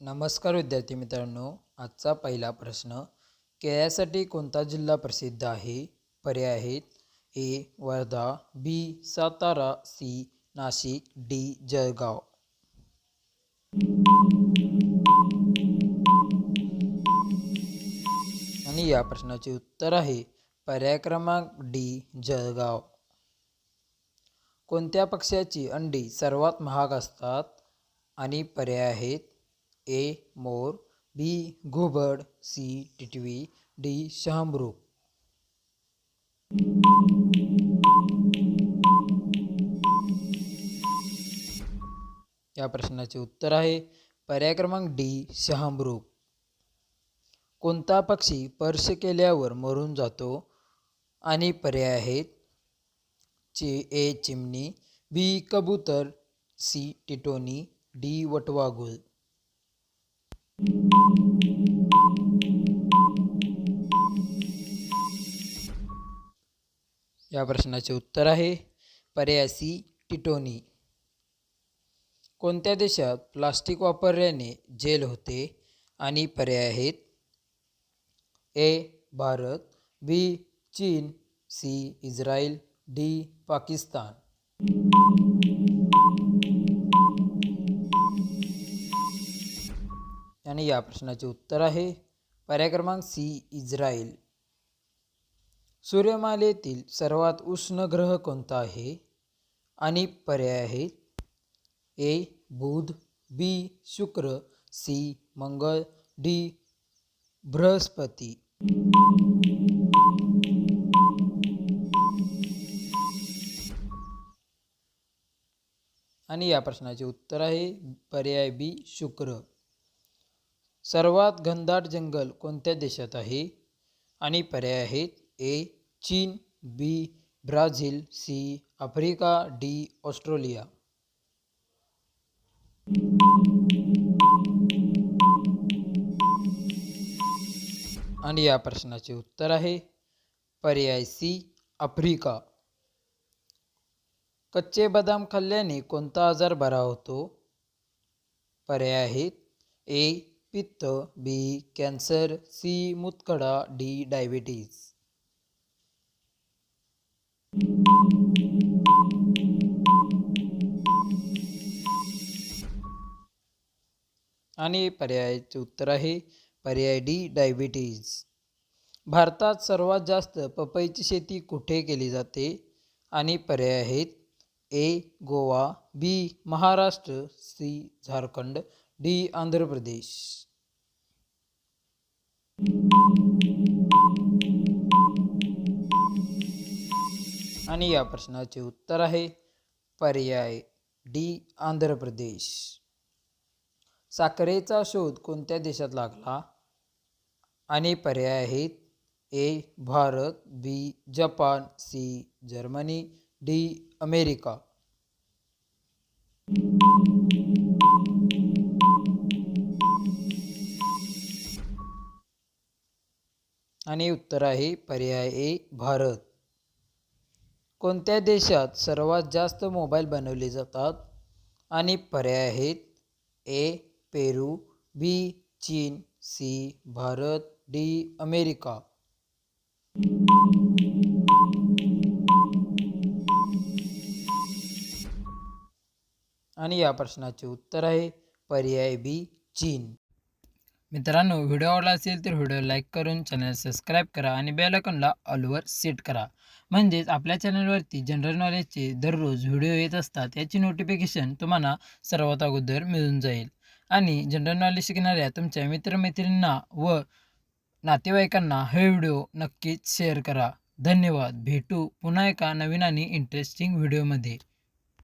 नमस्कार विद्यार्थी मित्रांनो, आजचा पहिला प्रश्न, केळ्यासाठी कोणता जिल्हा प्रसिद्ध आहे? पर्याय आहेत ए वर्धा, बी सातारा, सी नाशिक, डी जळगाव. आणि या प्रश्नाचे उत्तर आहे पर्याय क्रमांक डी जळगाव. कोणत्या पक्ष्याची अंडी सर्वात महाग असतात? आणि पर्याय आहेत ए मोर, बी घुबड, सी टिटवी, डी शहामृग. या प्रश्नाचे उत्तर आहे पर्याय क्रमांक डी शहामृग. कोणता पक्षी स्पर्श केल्यावर मरून जातो? आणि पर्याय आहेत ए चिमणी, बी कबूतर, सी टिटोनी, डी वटवाघूळ. या प्रश्नाचे उत्तर आहे पर्याय सी टिटोनी. कोणत्या देशात प्लास्टिक वापरल्याने जेल होते? आणि पर्याय आहेत ए भारत, बी चीन, सी इस्रायल, डी पाकिस्तान. आणि या प्रश्नाचे उत्तर आहे पर्याय क्रमांक सी इस्रायल. सूर्यमालेतील सर्वात उष्ण ग्रह कोणता आहे? आणि पर्याय आहेत ए बुध, बी शुक्र, सी मंगळ, डी बृहस्पती. आणि या प्रश्नाचे उत्तर आहे पर्याय बी शुक्र. सर्वात घनदाट जंगल कोणत्या देशात आहे? आणि पर्याय आहेत ए चीन, B Brazil, C Africa, D Australia. आणि या प्रश्नाचे उत्तर आहे पर्याय सी आफ्रिका. कच्चे बदाम खाल्ल्याने कोणता आजार बरा होतो? पर्याय आहेत ए पित्त, बी कॅन्सर, सी मूतखडा, डी डायबिटीज. आणि पर्यायाचे उत्तर आहे पर्याय डी डायबिटीज. भारतात सर्वात जास्त पपईची शेती कुठे केली जाते? आणि पर्याय आहेत ए गोवा, बी महाराष्ट्र, सी झारखंड, डी आंध्र प्रदेश. आणि या प्रश्नाचे उत्तर आहे पर्याय डी आंध्र प्रदेश. साखरेचा शोध कोणत्या देशात लागला? आणि पर्याय आहेत A Bharat, B Japan, C Germany, D America. आणि उत्तर आहे पर्याय ए भारत. कोणत्या देशात सर्वात जास्त मोबाईल बनवले जातात? आणि पर्याय आहेत ए पेरू, बी चीन, सी भारत, डी अमेरिका. आणि या प्रश्नाचे उत्तर आहे पर्याय बी चीन. मित्रांनो, व्हिडिओ आवडला असेल तर व्हिडिओ लाईक करून चॅनल सबस्क्राईब करा आणि बेल आयकॉनला ऑलवर सेट करा. म्हणजेच आपल्या चॅनलवरती जनरल नॉलेजचे दररोज व्हिडिओ येत असतात याची नोटिफिकेशन तुम्हाला सर्वात अगोदर मिळून जाईल. आणि जनरल नॉलेज शिकणाऱ्या तुमच्या मित्रमैत्रिणींना व नातेवाईकांना हे व्हिडिओ नक्कीच शेअर करा. धन्यवाद. भेटू पुन्हा एका नवीन आणि इंटरेस्टिंग व्हिडिओमध्ये.